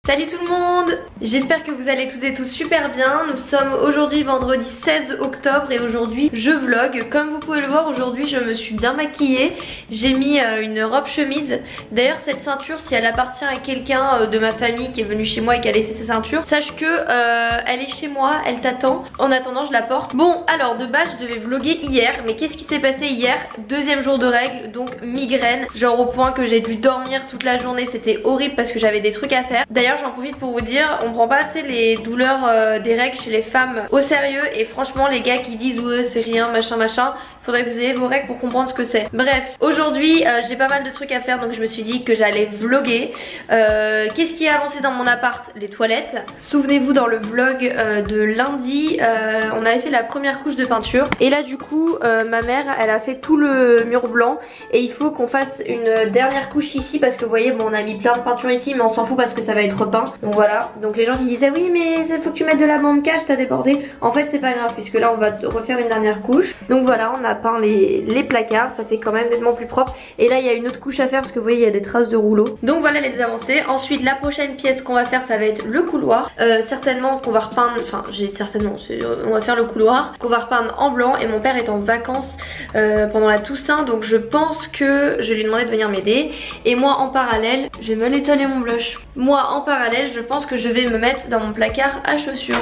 Salut tout le monde, j'espère que vous allez toutes et tous super bien. Nous sommes aujourd'hui vendredi 16 octobre et aujourd'hui je vlog. Comme vous pouvez le voir, aujourd'hui je me suis bien maquillée. J'ai mis une robe chemise. D'ailleurs cette ceinture, si elle appartient à quelqu'un de ma famille qui est venu chez moi et qui a laissé sa ceinture, sache que elle est chez moi, elle t'attend. En attendant je la porte. Bon alors de base je devais vlogger hier, mais qu'est-ce qui s'est passé hier? Deuxième jour de règles, donc migraine, genre au point que j'ai dû dormir toute la journée. C'était horrible parce que j'avais des trucs à faire. D'ailleurs j'en profite pour vous dire, on prend pas assez les douleurs des règles chez les femmes au sérieux. Et franchement les gars qui disent ouais c'est rien machin machin, faudrait que vous ayez vos règles pour comprendre ce que c'est. Bref, aujourd'hui j'ai pas mal de trucs à faire, donc je me suis dit que j'allais vlogger. Qu'est-ce qui a avancé dans mon appart? Les toilettes. Souvenez-vous dans le vlog de lundi, on avait fait la première couche de peinture. Et là du coup ma mère elle a fait tout le mur blanc. Et il faut qu'on fasse une dernière couche ici parce que vous voyez bon on a mis plein de peinture ici, mais on s'en fout parce que ça va être repeint. Donc voilà, donc les gens qui disaient oui mais il faut que tu mettes de la bande cache, t'as débordé. En fait c'est pas grave puisque là on va refaire une dernière couche. Donc voilà, on a peint les placards, ça fait quand même nettement plus propre. Et là il y a une autre couche à faire parce que vous voyez il y a des traces de rouleau. Donc voilà les avancées. Ensuite la prochaine pièce qu'on va faire ça va être le couloir. Certainement qu'on va repeindre, enfin j'ai certainement, on va faire le couloir qu'on va repeindre en blanc. Et mon père est en vacances pendant la Toussaint, donc je pense que je lui ai demandé de venir m'aider. Et moi en parallèle, je vais me l'étaler mon blush. Moi en parallèle je pense que je vais me mettre dans mon placard à chaussures.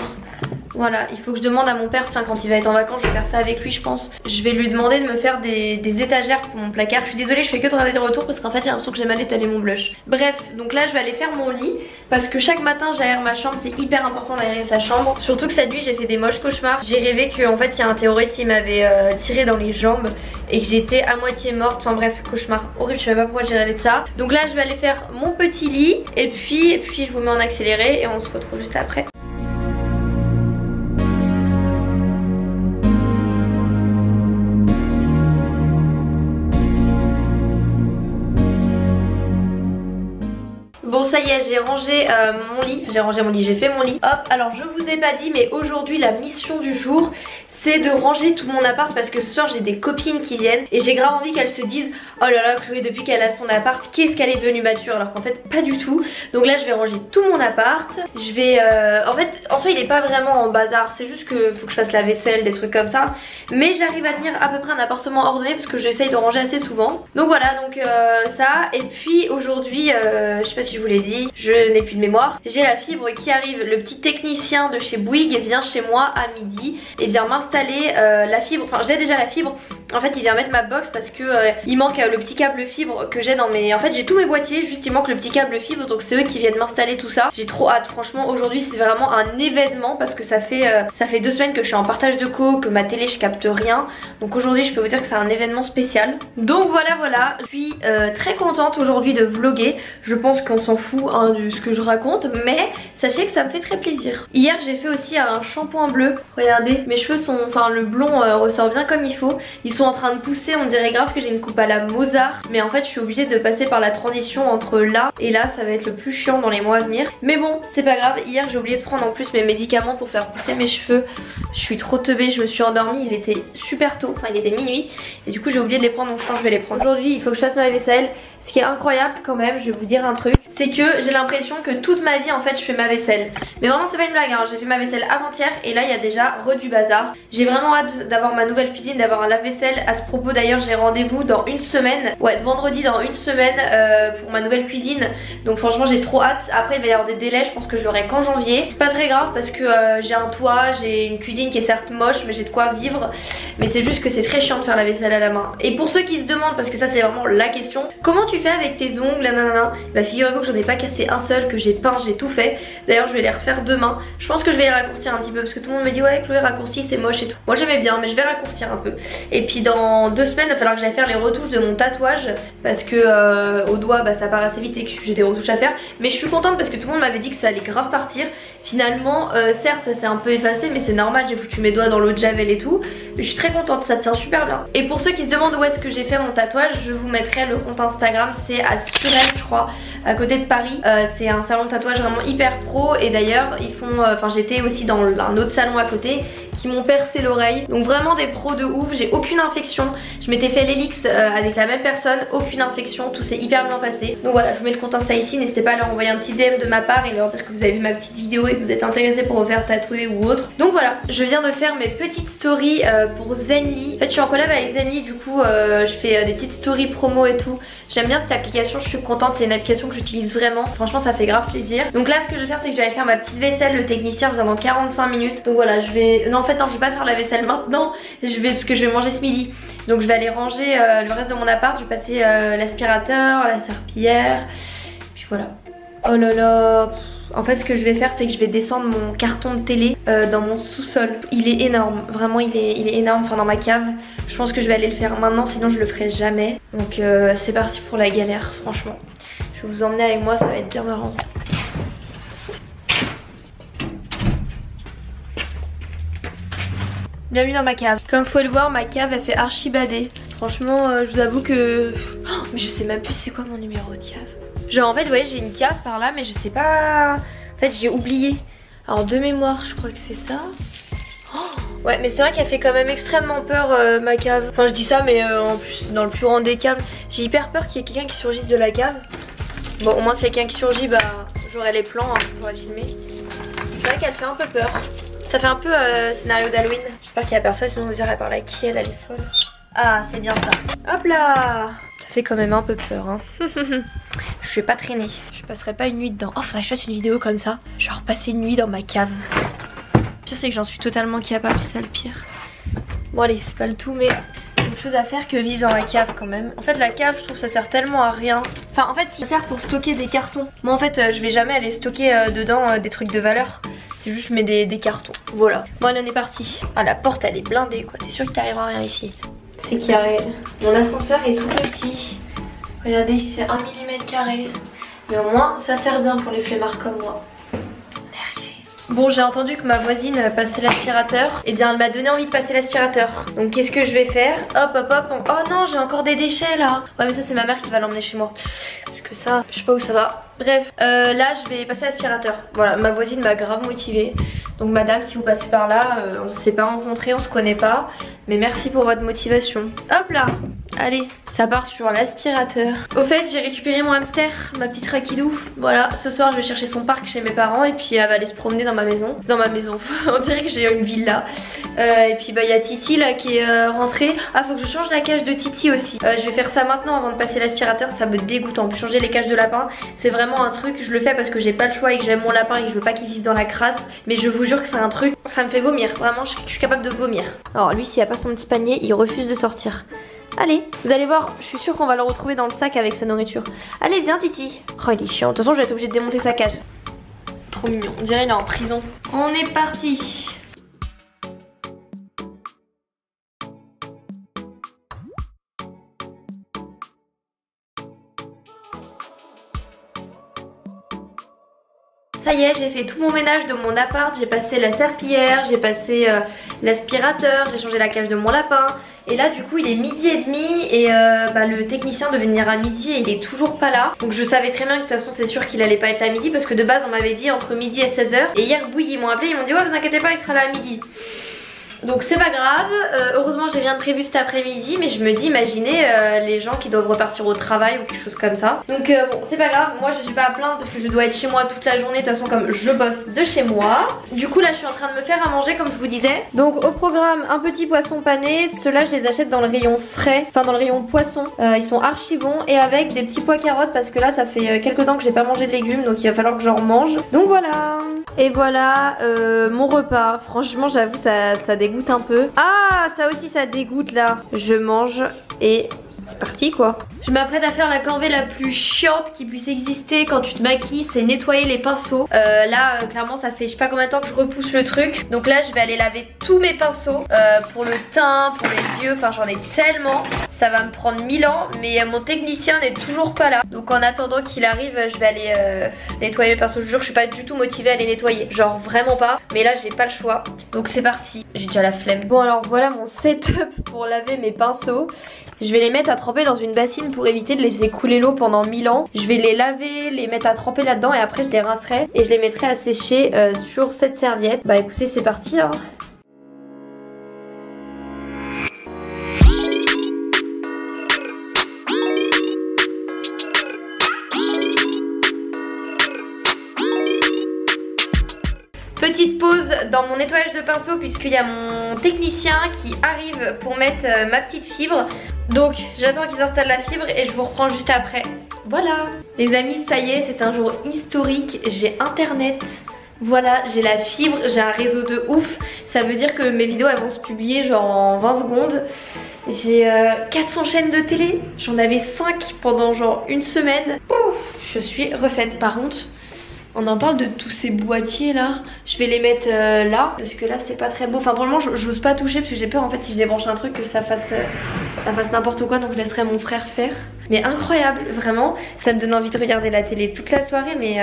Voilà, il faut que je demande à mon père, tiens quand il va être en vacances je vais faire ça avec lui je pense. Je vais lui demander de me faire des étagères pour mon placard. Je suis désolée, je fais que regarder des retours parce qu'en fait j'ai l'impression que j'ai mal étalé mon blush. Bref, donc là je vais aller faire mon lit parce que chaque matin j'aère ma chambre, c'est hyper important d'aérer sa chambre. Surtout que cette nuit j'ai fait des moches cauchemars. J'ai rêvé qu'en fait il y a un terroriste qui m'avait tiré dans les jambes et que j'étais à moitié morte. Enfin bref, cauchemar horrible, je sais même pas pourquoi j'ai rêvé de ça. Donc là je vais aller faire mon petit lit et puis je vous mets en accéléré et on se retrouve juste après. Bon ça y est, j'ai rangé mon lit, j'ai fait mon lit. Hop, alors je vous ai pas dit mais aujourd'hui la mission du jour c'est de ranger tout mon appart parce que ce soir j'ai des copines qui viennent et j'ai grave envie qu'elles se disent oh là là Chloé depuis qu'elle a son appart qu'est-ce qu'elle est devenue mature, alors qu'en fait pas du tout. Donc là je vais ranger tout mon appart. Je vais en fait en soi il est pas vraiment en bazar, c'est juste que faut que je fasse la vaisselle, des trucs comme ça. Mais j'arrive à tenir à peu près un appartement ordonné parce que j'essaye de ranger assez souvent. Donc voilà, donc ça. Et puis aujourd'hui je sais pas si je vous l'ai dit, je n'ai plus de mémoire. J'ai la fibre qui arrive, le petit technicien de chez Bouygues vient chez moi à midi et vient m'installer la fibre. Enfin j'ai déjà la fibre. En fait il vient mettre ma box parce que il manque le petit câble fibre que j'ai dans mes... En fait j'ai tous mes boîtiers, juste il manque le petit câble fibre. Donc c'est eux qui viennent m'installer tout ça. J'ai trop hâte, franchement aujourd'hui c'est vraiment un événement parce que ça fait 2 semaines que je suis en partage de co, que ma télé je capte rien. Donc aujourd'hui je peux vous dire que c'est un événement spécial. Donc voilà, je suis très contente aujourd'hui de vlogger. Je pense qu'on s'en fout hein, de ce que je raconte, mais sachez que ça me fait très plaisir. Hier j'ai fait aussi un shampoing bleu. Regardez, mes cheveux sont... Enfin le blond ressort bien comme il faut. Ils sont en train de pousser, on dirait grave que j'ai une coupe à la Mozart. Mais en fait je suis obligée de passer par la transition entre là et là. Ça va être le plus chiant dans les mois à venir. Mais bon c'est pas grave, hier j'ai oublié de prendre en plus mes médicaments pour faire pousser mes cheveux. Je suis trop teubée, je me suis endormie, il était super tôt, enfin il était minuit. Et du coup j'ai oublié de les prendre, donc je pense que je vais les prendre. Aujourd'hui il faut que je fasse ma vaisselle. Ce qui est incroyable quand même, je vais vous dire un truc, c'est que j'ai l'impression que toute ma vie en fait je fais ma vaisselle. Mais vraiment c'est pas une blague hein. J'ai fait ma vaisselle avant-hier et là il y a déjà du bazar. J'ai vraiment hâte d'avoir ma nouvelle cuisine, d'avoir un lave-vaisselle. À ce propos d'ailleurs j'ai rendez-vous dans une semaine, ouais vendredi dans une semaine pour ma nouvelle cuisine. Donc franchement j'ai trop hâte. Après il va y avoir des délais, je pense que je l'aurai qu'en janvier. C'est pas très grave parce que j'ai un toit, j'ai une cuisine qui est certes moche mais j'ai de quoi vivre. Mais c'est juste que c'est très chiant de faire la vaisselle à la main. Et pour ceux qui se demandent, parce que ça c'est vraiment la question, comment tu fais avec tes ongles nanana, bah figurez-vous que j'en ai pas cassé un seul, que j'ai peint, j'ai tout fait. D'ailleurs je vais les refaire demain. Je pense que je vais les raccourcir un petit peu parce que tout le monde me dit ouais Chloé raccourci c'est moche et tout. Moi j'aimais bien mais je vais raccourcir un peu. Et puis dans 2 semaines il va falloir que j'aille faire les retouches de mon tatouage parce que au doigt bah ça part assez vite et que j'ai des retouches à faire. Mais je suis contente parce que tout le monde m'avait dit que ça allait grave partir. Finalement certes ça s'est un peu effacé mais c'est normal, j'ai foutu mes doigts dans l'eau de javel et tout. Mais je suis très contente, ça tient super bien. Et pour ceux qui se demandent où est-ce que j'ai fait mon tatouage, je vous mettrai le compte Instagram, c'est à Surel je crois, à côté de Paris. C'est un salon de tatouage vraiment hyper pro et d'ailleurs ils font, enfin j'étais aussi dans un autre salon à côté qui m'ont percé l'oreille. Donc vraiment des pros de ouf, j'ai aucune infection. Je m'étais fait l'Helix avec la même personne, aucune infection, tout s'est hyper bien passé. Donc voilà, je vous mets le compte Insta ici, n'hésitez pas à leur envoyer un petit DM de ma part et leur dire que vous avez vu ma petite vidéo et que vous êtes intéressé pour vous faire tatouer ou autre. Donc voilà, je viens de faire mes petites stories pour Zenly. En fait je suis en collab avec Zenly, du coup je fais des petites stories promo et tout. J'aime bien cette application, je suis contente, c'est une application que j'utilise vraiment. Franchement ça fait grave plaisir. Donc là ce que je vais faire c'est que je vais aller faire ma petite vaisselle, le technicien vient dans 45 minutes. Donc voilà, je vais... Non en fait non, je vais pas faire la vaisselle maintenant, parce que je vais manger ce midi. Donc je vais aller ranger le reste de mon appart, je vais passer l'aspirateur, la serpillière, puis voilà. Oh là là. En fait ce que je vais faire c'est que je vais descendre mon carton de télé dans mon sous-sol. Il est énorme, vraiment il est énorme, enfin dans ma cave. Je pense que je vais aller le faire maintenant, sinon je le ferai jamais. Donc c'est parti pour la galère, franchement. Je vais vous emmener avec moi, ça va être bien marrant. Bienvenue dans ma cave. Comme vous pouvez le voir, ma cave elle fait archi bader. Franchement je vous avoue que... Oh, mais je sais même plus c'est quoi mon numéro de cave. Genre en fait vous voyez j'ai une cave par là mais je sais pas... En fait j'ai oublié. Alors de mémoire je crois que c'est ça. Oh, ouais mais c'est vrai qu'elle fait quand même extrêmement peur ma cave. Enfin je dis ça mais en plus dans le plus grand des caves. J'ai hyper peur qu'il y ait quelqu'un qui surgisse de la cave. Bon au moins s'il y a quelqu'un qui surgit bah j'aurai les plans hein, pour filmer. C'est vrai qu'elle fait un peu peur. Ça fait un peu scénario d'Halloween. J'espère qu'il y a personne sinon vous direz par là qui elle est folle. Ah c'est bien ça. Hop là. Ça fait quand même un peu peur hein. Je vais pas traîner. Je passerai pas une nuit dedans. Oh faudrait que je fasse une vidéo comme ça. Genre passer une nuit dans ma cave. Le pire c'est que j'en suis totalement capable, c'est ça le pire. Bon allez c'est pas le tout mais j'ai autre chose à faire que vivre dans la cave quand même. En fait la cave je trouve ça sert tellement à rien. Enfin en fait ça sert pour stocker des cartons. Moi en fait je vais jamais aller stocker dedans des trucs de valeur. C'est juste je mets des cartons. Voilà. Bon allez on est parti. Ah la porte elle est blindée quoi. T'es sûr qu'il t'arrivera rien ici? C'est carré. Mon ascenseur est tout petit. Regardez il fait 1 mm². Mais au moins ça sert bien pour les flemmards comme moi. Bon j'ai entendu que ma voisine passait l'aspirateur. Et bien elle m'a donné envie de passer l'aspirateur. Donc qu'est-ce que je vais faire? Hop hop hop. Oh non j'ai encore des déchets là. Ouais mais ça c'est ma mère qui va l'emmener chez moi. Parce que ça je sais pas où ça va. Bref là je vais passer l'aspirateur. Voilà ma voisine m'a grave motivée. Donc madame si vous passez par là on s'est pas rencontrés, on se connaît pas. Mais merci pour votre motivation. Hop là. Allez, ça part sur l'aspirateur. Au fait, j'ai récupéré mon hamster, ma petite Rakidou. Voilà, ce soir je vais chercher son parc chez mes parents et puis elle va aller se promener dans ma maison. Dans ma maison, on dirait que j'ai une villa. Et puis bah il y a Titi là qui est rentrée. Ah faut que je change la cage de Titi aussi. Je vais faire ça maintenant avant de passer l'aspirateur, ça me dégoûte. En plus changer les cages de lapin, c'est vraiment un truc, je le fais parce que j'ai pas le choix et que j'aime mon lapin et que je veux pas qu'il vive dans la crasse. Mais je vous jure que c'est un truc, ça me fait vomir. Vraiment je suis capable de vomir. Alors lui s'il y a pas son petit panier, il refuse de sortir. Allez, vous allez voir, je suis sûre qu'on va le retrouver dans le sac avec sa nourriture. Allez, viens Titi. Oh, il est chiant. De toute façon, je vais être obligée de démonter sa cage. Trop mignon. On dirait qu'il est en prison. On est parti. Ça y est, j'ai fait tout mon ménage de mon appart. J'ai passé la serpillière, j'ai passé l'aspirateur, j'ai changé la cage de mon lapin. Et là du coup il est 12h30 et le technicien devait venir à midi et il est toujours pas là. Donc je savais très bien que de toute façon c'est sûr qu'il allait pas être là à midi parce que de base on m'avait dit entre midi et 16h. Et hier Bouille ils m'ont appelé, ils m'ont dit ouais vous inquiétez pas il sera là à midi. Donc c'est pas grave, heureusement j'ai rien de prévu cet après-midi. Mais je me dis imaginez les gens qui doivent repartir au travail ou quelque chose comme ça. Donc bon c'est pas grave, moi je suis pas à plaindre parce que je dois être chez moi toute la journée. De toute façon comme je bosse de chez moi. Du coup là je suis en train de me faire à manger comme je vous disais. Donc au programme un petit poisson pané. Ceux-là je les achète dans le rayon frais, enfin dans le rayon poisson. Ils sont archi bons et avec des petits pois carottes parce que là ça fait quelques temps que j'ai pas mangé de légumes. Donc il va falloir que j'en mange. Donc voilà. Et voilà mon repas. Franchement j'avoue ça dégoûte un peu. Ah ça aussi ça dégoûte là. Je mange et c'est parti quoi. Je m'apprête à faire la corvée la plus chiante qui puisse exister quand tu te maquilles, c'est nettoyer les pinceaux. Là clairement ça fait je sais pas combien de temps que je repousse le truc. Donc là je vais aller laver tous mes pinceaux pour le teint, pour les yeux, enfin j'en ai tellement. Ça va me prendre 1000 ans mais mon technicien n'est toujours pas là. Donc en attendant qu'il arrive je vais aller nettoyer mes pinceaux. Je vous jure que je suis pas du tout motivée à les nettoyer. Genre vraiment pas. Mais là j'ai pas le choix. Donc c'est parti. J'ai déjà la flemme. Bon alors voilà mon setup pour laver mes pinceaux. Je vais les mettre à tremper dans une bassine pour éviter de laisser couler l'eau pendant 1000 ans. Je vais les laver, les mettre à tremper là-dedans et après je les rincerai et je les mettrai à sécher sur cette serviette. Bah écoutez c'est parti hein. Petite pause dans mon nettoyage de pinceau puisqu'il y a mon technicien qui arrive pour mettre ma petite fibre. Donc j'attends qu'il installe la fibre et je vous reprends juste après. Voilà les amis, ça y est, c'est un jour historique, j'ai internet. Voilà, j'ai la fibre, j'ai un réseau de ouf. Ça veut dire que mes vidéos elles vont se publier genre en 20 secondes. J'ai 400 chaînes de télé, j'en avais 5 pendant genre une semaine. Ouf, je suis refaite. Par contre, on en parle de tous ces boîtiers là. Je vais les mettre là parce que là c'est pas très beau. Enfin pour le moment j'ose pas toucher parce que j'ai peur en fait si je débranche un truc que ça fasse n'importe quoi. Donc je laisserai mon frère faire. Mais incroyable, vraiment. Ça me donne envie de regarder la télé toute la soirée mais...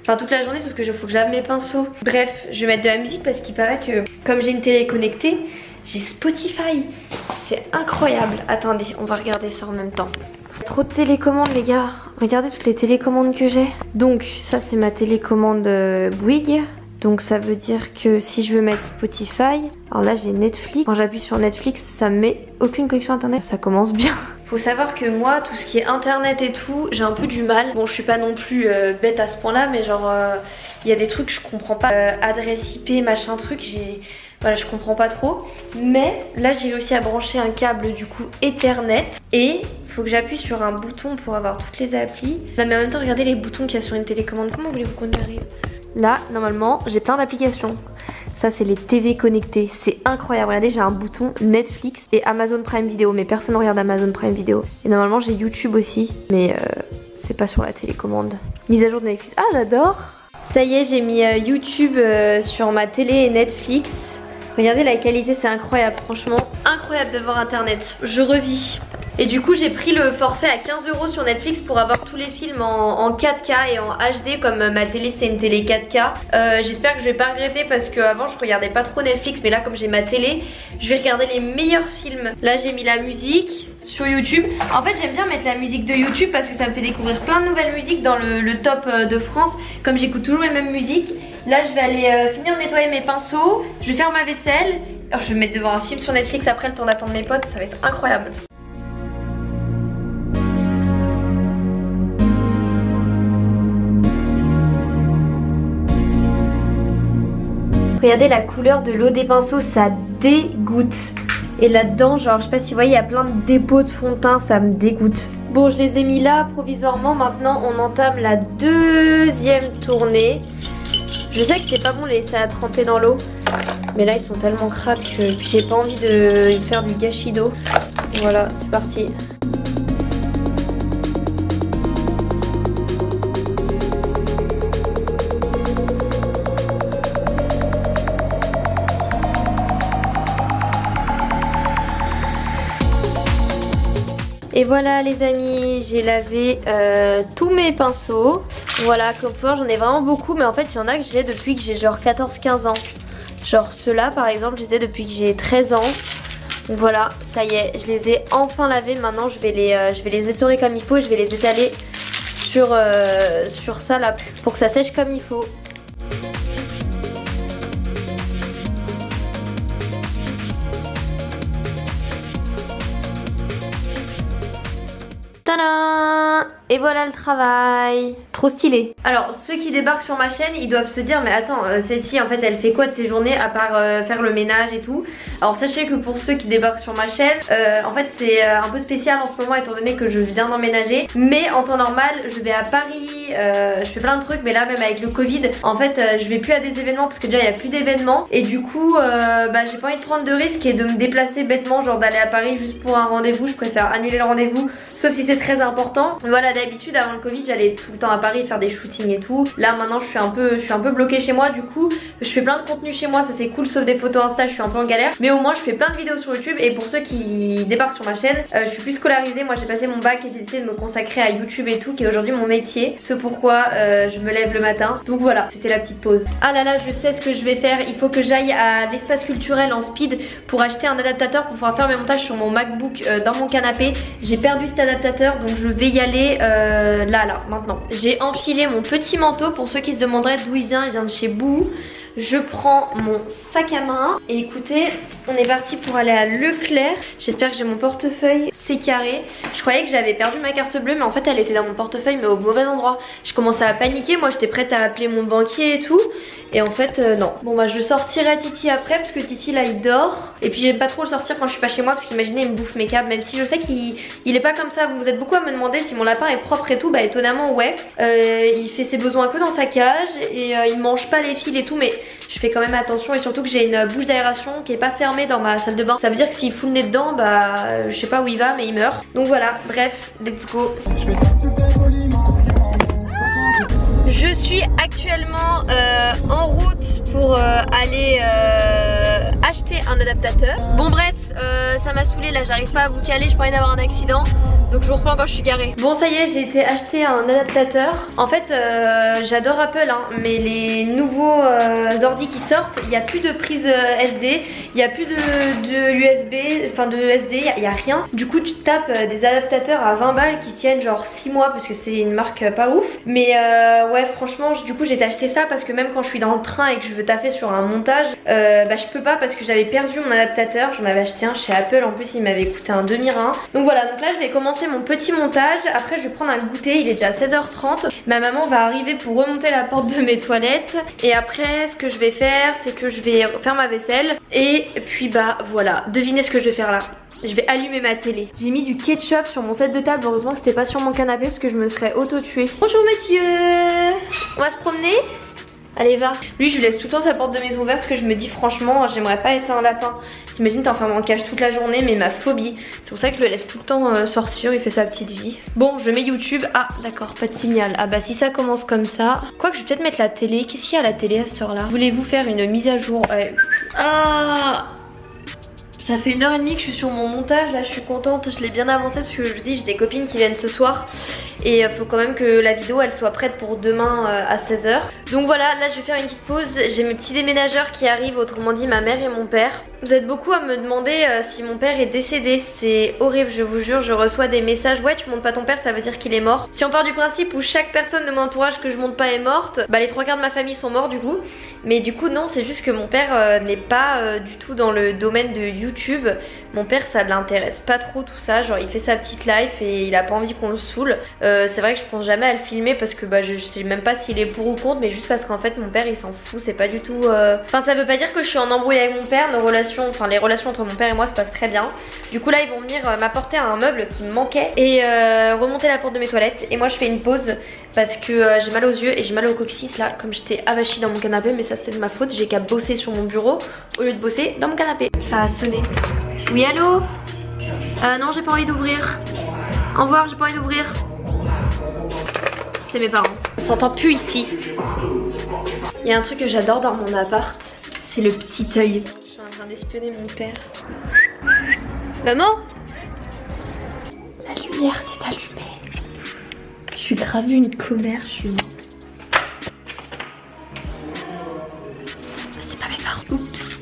Enfin toute la journée sauf que faut que je lave mes pinceaux. Bref, je vais mettre de la musique parce qu'il paraît que comme j'ai une télé connectée, j'ai Spotify. C'est incroyable. Attendez, on va regarder ça en même temps. Trop de télécommandes les gars. Regardez toutes les télécommandes que j'ai. Donc ça c'est ma télécommande Bouygues. Donc ça veut dire que si je veux mettre Spotify, alors là j'ai Netflix. Quand j'appuie sur Netflix ça me met aucune connexion internet. Ça commence bien. Faut savoir que moi tout ce qui est internet et tout j'ai un peu du mal. Bon je suis pas non plus bête à ce point là mais genre il y a des trucs je comprends pas. Adresse IP machin truc voilà je comprends pas trop. Mais là j'ai réussi à brancher un câble du coup Ethernet. Et faut que j'appuie sur un bouton pour avoir toutes les applis. Là mais en même temps regardez les boutons qu'il y a sur une télécommande. Comment voulez-vous qu'on y arrive? Là normalement j'ai plein d'applications. Ça c'est les TV connectés, c'est incroyable. Regardez j'ai un bouton Netflix et Amazon Prime Video. Mais personne ne regarde Amazon Prime Video. Et normalement j'ai YouTube aussi. Mais c'est pas sur la télécommande. Mise à jour de Netflix, ah j'adore. Ça y est j'ai mis YouTube sur ma télé et Netflix. Regardez la qualité c'est incroyable. Franchement incroyable d'avoir internet. Je revis. Et du coup j'ai pris le forfait à 15 € sur Netflix pour avoir tous les films en 4K et en HD comme ma télé c'est une télé 4K. J'espère que je vais pas regretter parce qu'avant je regardais pas trop Netflix mais là comme j'ai ma télé je vais regarder les meilleurs films. Là j'ai mis la musique sur YouTube. En fait j'aime bien mettre la musique de YouTube parce que ça me fait découvrir plein de nouvelles musiques dans le top de France. Comme j'écoute toujours les mêmes musiques. Là je vais aller finir de nettoyer mes pinceaux. Je vais faire ma vaisselle. Alors, je vais me mettre devant un film sur Netflix après le temps d'attendre mes potes. Ça va être incroyable. Regardez la couleur de l'eau des pinceaux, ça dégoûte. Et là-dedans, genre, je sais pas si vous voyez, il y a plein de dépôts de fond de teint, ça me dégoûte. Bon, je les ai mis là provisoirement. Maintenant, on entame la deuxième tournée. Je sais que c'est pas bon de les laisser à tremper dans l'eau. Mais là, ils sont tellement crades que j'ai pas envie de faire du gâchis d'eau. Voilà, c'est parti. Et voilà les amis, j'ai lavé tous mes pinceaux. Voilà, comme vous voyez, j'en ai vraiment beaucoup. Mais en fait, il y en a que j'ai depuis que j'ai genre 14-15 ans. Genre ceux-là par exemple, je les ai depuis que j'ai 13 ans. Donc voilà, ça y est, je les ai enfin lavés. Maintenant, je vais les essorer comme il faut. Je vais les étaler sur ça là pour que ça sèche comme il faut. Tadam! Et voilà le travail. Trop stylé. Alors ceux qui débarquent sur ma chaîne, ils doivent se dire mais attends, cette fille en fait elle fait quoi de ses journées à part faire le ménage et tout. Alors sachez que pour ceux qui débarquent sur ma chaîne, en fait c'est un peu spécial en ce moment étant donné que je viens d'emménager. Mais en temps normal je vais à Paris, je fais plein de trucs. Mais là même avec le Covid, en fait je vais plus à des événements parce que déjà il n'y a plus d'événements. Et du coup j'ai pas envie de prendre de risques et de me déplacer bêtement, genre d'aller à Paris juste pour un rendez-vous. Je préfère annuler le rendez-vous sauf si c'est très important. Voilà, d'habitude avant le Covid j'allais tout le temps à Paris faire des shootings et tout. Là maintenant je suis un peu bloquée chez moi. Du coup je fais plein de contenu chez moi, ça c'est cool, sauf des photos Insta, je suis un peu en galère. Mais au moins je fais plein de vidéos sur YouTube. Et pour ceux qui débarquent sur ma chaîne, je suis plus scolarisée. Moi j'ai passé mon bac et j'ai décidé de me consacrer à YouTube et tout, qui est aujourd'hui mon métier. Ce pourquoi je me lève le matin. Donc voilà, c'était la petite pause. Ah là là, je sais ce que je vais faire. Il faut que j'aille à l'espace culturel en speed pour acheter un adaptateur pour pouvoir faire mes montages sur mon MacBook dans mon canapé. J'ai perdu cet adaptateur donc je vais y aller là maintenant. J'ai enfilé mon petit manteau. Pour ceux qui se demanderaient d'où il vient de chez Boo. Je prends mon sac à main et écoutez, on est parti pour aller à Leclerc. J'espère que j'ai mon portefeuille. c'est carré. Je croyais que j'avais perdu ma carte bleue mais en fait elle était dans mon portefeuille mais au mauvais endroit. Je commençais à paniquer, moi j'étais prête à appeler mon banquier et tout. Et en fait non. Bon bah je sortirai Titi après parce que Titi là il dort. Et puis j'aime pas trop le sortir quand je suis pas chez moi parce qu'imaginez il me bouffe mes câbles. Même si je sais qu'il est pas comme ça. Vous êtes beaucoup à me demander si mon lapin est propre et tout. Bah étonnamment ouais. Il fait ses besoins que dans sa cage. Et il mange pas les fils et tout. Mais je fais quand même attention. Et surtout que j'ai une bouche d'aération qui est pas fermée dans ma salle de bain. Ça veut dire que s'il fout le nez dedans bah je sais pas où il va mais il meurt. Donc voilà bref let's go. Je suis actuellement en route pour aller acheter un adaptateur. Bon bref, ça m'a saoulé là, j'arrive pas à vous caler, je pourrais d'avoir un accident. Donc je vous reprends quand je suis garée. Bon ça y est, j'ai été acheter un adaptateur. En fait j'adore Apple hein, mais les nouveaux ordi qui sortent, il n'y a plus de prise SD, il n'y a plus de USB, enfin de SD, il n'y a rien. Du coup tu tapes des adaptateurs à 20 balles qui tiennent genre 6 mois parce que c'est une marque pas ouf. Mais ouais franchement du coup j'ai acheté ça parce que même quand je suis dans le train et que je veux taffer sur un montage, bah je peux pas parce que j'avais perdu mon adaptateur. J'en avais acheté un chez Apple, en plus il m'avait coûté un demi-rein. Donc voilà, donc là je vais commencer mon petit montage. Après je vais prendre un goûter, il est déjà 16h30. Ma maman va arriver pour remonter la porte de mes toilettes. Et après ce que je vais faire c'est que je vais faire ma vaisselle. Et puis bah voilà, devinez ce que je vais faire là. Je vais allumer ma télé. J'ai mis du ketchup sur mon set de table. Heureusement que c'était pas sur mon canapé parce que je me serais auto-tuée. Bonjour monsieur. On va se promener? Allez va. Lui je lui laisse tout le temps sa porte de maison ouverte parce que je me dis franchement j'aimerais pas être un lapin. T'imagines t'enfermes en cage toute la journée mais ma phobie. C'est pour ça que je le laisse tout le temps sortir, il fait sa petite vie. Bon je mets YouTube. Ah d'accord pas de signal. Ah bah si ça commence comme ça. Quoi que je vais peut-être mettre la télé. Qu'est-ce qu'il y a à la télé à cette heure là? Voulez-vous faire une mise à jour? Ah, ça fait 1h30 que je suis sur mon montage, là je suis contente, je l'ai bien avancé parce que je vous dis j'ai des copines qui viennent ce soir. Et il faut quand même que la vidéo elle soit prête pour demain à 16h. Donc voilà, là je vais faire une petite pause. J'ai mes petits déménageurs qui arrivent, autrement dit ma mère et mon père. Vous êtes beaucoup à me demander si mon père est décédé. C'est horrible, je vous jure, je reçois des messages. Ouais tu montes pas ton père, ça veut dire qu'il est mort. Si on part du principe où chaque personne de mon entourage que je monte pas est morte, bah les 3/4 de ma famille sont morts du coup. Mais du coup non, c'est juste que mon père n'est pas du tout dans le domaine de YouTube. Mon père ça l'intéresse pas trop tout ça, genre il fait sa petite life et il a pas envie qu'on le saoule. C'est vrai que je pense jamais à le filmer parce que bah je sais même pas s'il est pour ou contre, mais juste parce qu'en fait mon père il s'en fout, c'est pas du tout Enfin ça veut pas dire que je suis en embrouille avec mon père, nos relations, enfin les relations entre mon père et moi se passent très bien. Du coup là ils vont venir m'apporter un meuble qui me manquait et remonter la porte de mes toilettes. Et moi je fais une pause parce que j'ai mal aux yeux et j'ai mal au coccyx là, comme j'étais avachie dans mon canapé. Mais ça c'est de ma faute, j'ai qu'à bosser sur mon bureau au lieu de bosser dans mon canapé. Ça a sonné. Oui allô? Non j'ai pas envie d'ouvrir. Au revoir, j'ai pas envie d'ouvrir. C'est mes parents. On s'entend plus ici. Il y a un truc que j'adore dans mon appart, c'est le petit œil. Je suis en train d'espionner mon père. Maman? La lumière s'est allumée. Je suis grave une commère, je suis morte. C'est pas mes parents. Oups.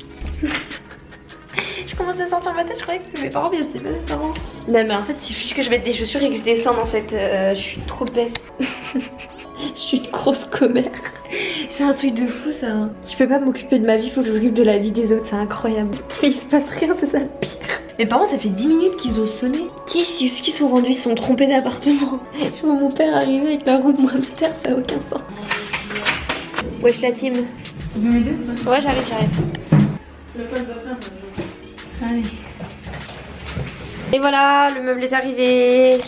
Je commençais à sortir ma tête, je croyais que c'était mes parents, mais c'est pas mes parents. Non mais en fait c'est juste que je vais mettre des chaussures et que je descende en fait. Je suis trop bête. Je suis une grosse commère. C'est un truc de fou ça hein. Je peux pas m'occuper de ma vie, faut que je m'occupe de la vie des autres, c'est incroyable. Mais il se passe rien, c'est ça le pire. Mes parents ça fait 10 minutes qu'ils ont sonné. Qu'est-ce qu'ils sont rendus? Ils sont trompés d'appartement. Je vois mon père arriver avec la roue de mon hamster, ça a aucun sens. Wesh la team. Vous m'aidez? Ouais j'arrive. Allez. Et voilà, le meuble est arrivé.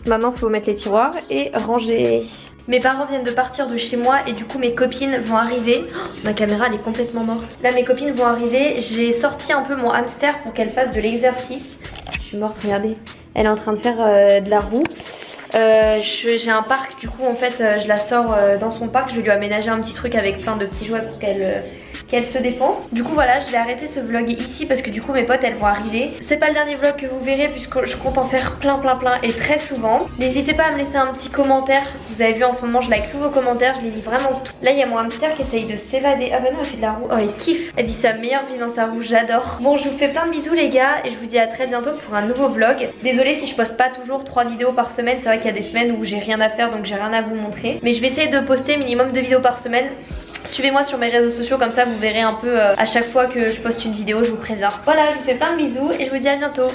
Maintenant faut mettre les tiroirs et ranger. Mes parents viennent de partir de chez moi et du coup mes copines vont arriver. Oh, ma caméra elle est complètement morte. Là mes copines vont arriver. J'ai sorti un peu mon hamster pour qu'elle fasse de l'exercice. Je suis morte, regardez. Elle est en train de faire de la roue. J'ai un parc, du coup en fait je la sors dans son parc. Je vais lui aménager un petit truc avec plein de petits jouets pour qu'elle se dépense. Du coup voilà, je vais arrêter ce vlog ici parce que du coup mes potes elles vont arriver. C'est pas le dernier vlog que vous verrez puisque je compte en faire plein et très souvent. N'hésitez pas à me laisser un petit commentaire. Vous avez vu en ce moment je like tous vos commentaires, je les lis vraiment tout. Là il y a mon hamster qui essaye de s'évader. Ah bah non elle fait de la roue, oh il kiffe. Elle vit sa meilleure vie dans sa roue, j'adore. Bon je vous fais plein de bisous les gars et je vous dis à très bientôt pour un nouveau vlog. Désolée si je poste pas toujours 3 vidéos par semaine, c'est vrai qu'il y a des semaines où j'ai rien à faire donc j'ai rien à vous montrer. Mais je vais essayer de poster minimum 2 vidéos par semaine. Suivez-moi sur mes réseaux sociaux, comme ça vous verrez un peu à chaque fois que je poste une vidéo, je vous préviens. Voilà, je vous fais plein de bisous et je vous dis à bientôt.